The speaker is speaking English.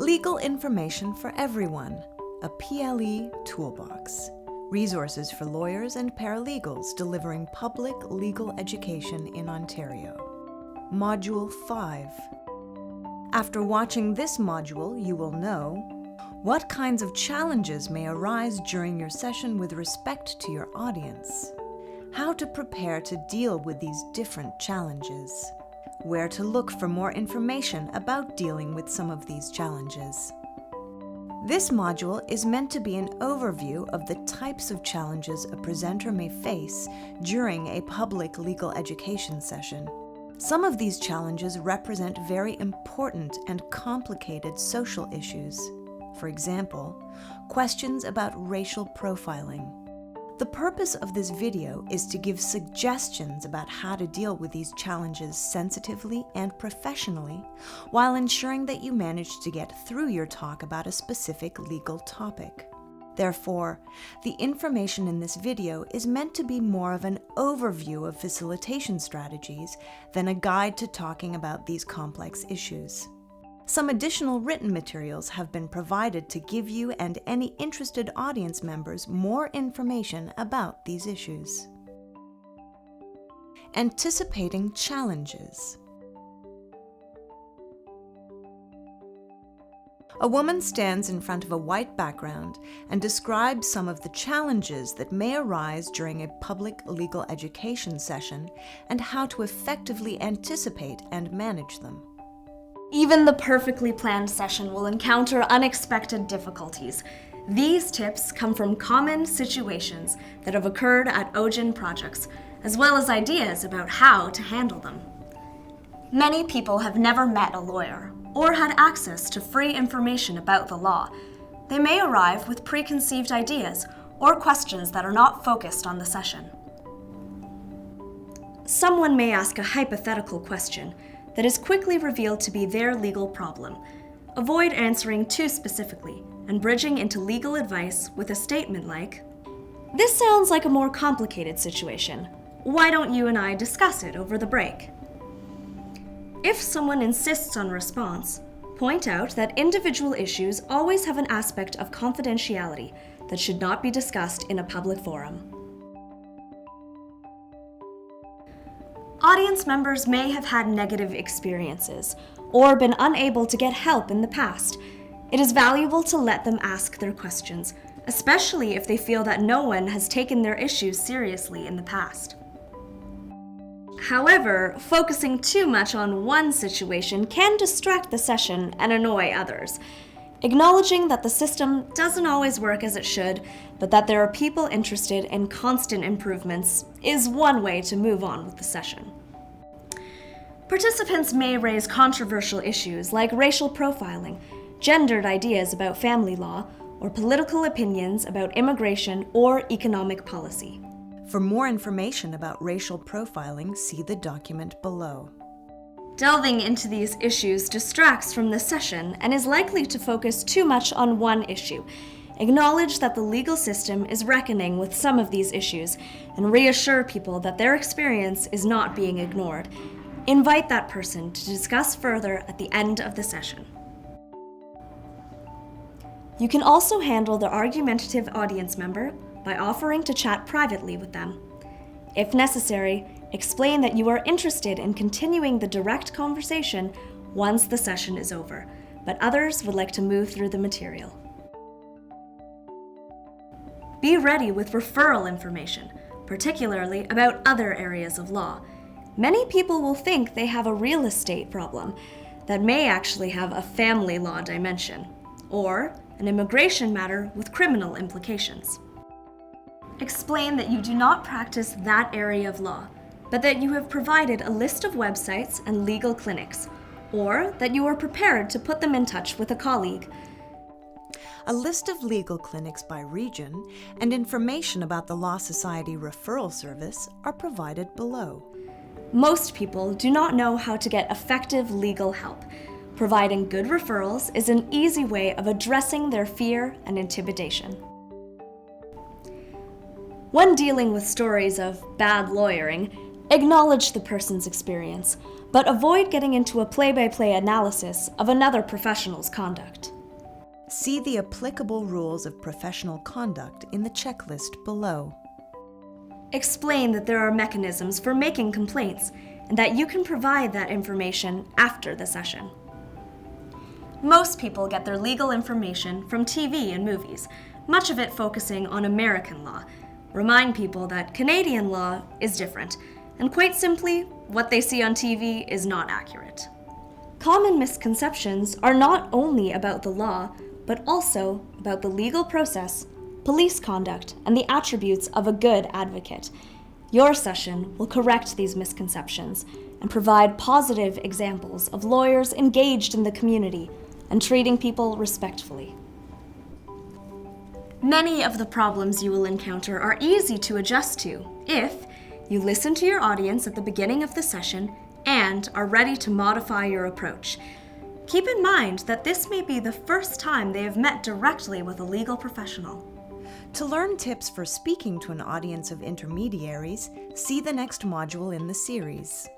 Legal information for everyone, a PLE toolbox. Resources for lawyers and paralegals delivering public legal education in Ontario. Module 5. After watching this module, you will know what kinds of challenges may arise during your session with respect to your audience, how to prepare to deal with these different challenges, where to look for more information about dealing with some of these challenges. This module is meant to be an overview of the types of challenges a presenter may face during a public legal education session. Some of these challenges represent very important and complicated social issues. For example, questions about racial profiling. The purpose of this video is to give suggestions about how to deal with these challenges sensitively and professionally, while ensuring that you manage to get through your talk about a specific legal topic. Therefore, the information in this video is meant to be more of an overview of facilitation strategies than a guide to talking about these complex issues. Some additional written materials have been provided to give you and any interested audience members more information about these issues. Anticipating challenges. A woman stands in front of a white background and describes some of the challenges that may arise during a public legal education session and how to effectively anticipate and manage them. Even the perfectly planned session will encounter unexpected difficulties. These tips come from common situations that have occurred at OJEN projects, as well as ideas about how to handle them. Many people have never met a lawyer or had access to free information about the law. They may arrive with preconceived ideas or questions that are not focused on the session. Someone may ask a hypothetical question that is quickly revealed to be their legal problem. Avoid answering too specifically and bridging into legal advice with a statement like, "This sounds like a more complicated situation. Why don't you and I discuss it over the break?" If someone insists on response, point out that individual issues always have an aspect of confidentiality that should not be discussed in a public forum. Audience members may have had negative experiences or been unable to get help in the past. It is valuable to let them ask their questions, especially if they feel that no one has taken their issues seriously in the past. However, focusing too much on one situation can distract the session and annoy others. Acknowledging that the system doesn't always work as it should, but that there are people interested in constant improvements is one way to move on with the session. Participants may raise controversial issues like racial profiling, gendered ideas about family law, or political opinions about immigration or economic policy. For more information about racial profiling, see the document below. Delving into these issues distracts from the session and is likely to focus too much on one issue. Acknowledge that the legal system is reckoning with some of these issues and reassure people that their experience is not being ignored. Invite that person to discuss further at the end of the session. You can also handle the argumentative audience member by offering to chat privately with them. If necessary, explain that you are interested in continuing the direct conversation once the session is over, but others would like to move through the material. Be ready with referral information, particularly about other areas of law. Many people will think they have a real estate problem that may actually have a family law dimension, or an immigration matter with criminal implications. Explain that you do not practice that area of law, but that you have provided a list of websites and legal clinics, or that you are prepared to put them in touch with a colleague. A list of legal clinics by region and information about the Law Society referral service are provided below. Most people do not know how to get effective legal help. Providing good referrals is an easy way of addressing their fear and intimidation. When dealing with stories of bad lawyering, Acknowledge the person's experience, but avoid getting into a play-by-play analysis of another professional's conduct. See the applicable rules of professional conduct in the checklist below. Explain that there are mechanisms for making complaints and that you can provide that information after the session. Most people get their legal information from TV and movies, much of it focusing on American law. Remind people that Canadian law is different, and quite simply, what they see on TV is not accurate. Common misconceptions are not only about the law, but also about the legal process, police conduct, and the attributes of a good advocate. Your session will correct these misconceptions and provide positive examples of lawyers engaged in the community and treating people respectfully. Many of the problems you will encounter are easy to adjust to if you listen to your audience at the beginning of the session and are ready to modify your approach. Keep in mind that this may be the first time they have met directly with a legal professional. To learn tips for speaking to an audience of intermediaries, see the next module in the series.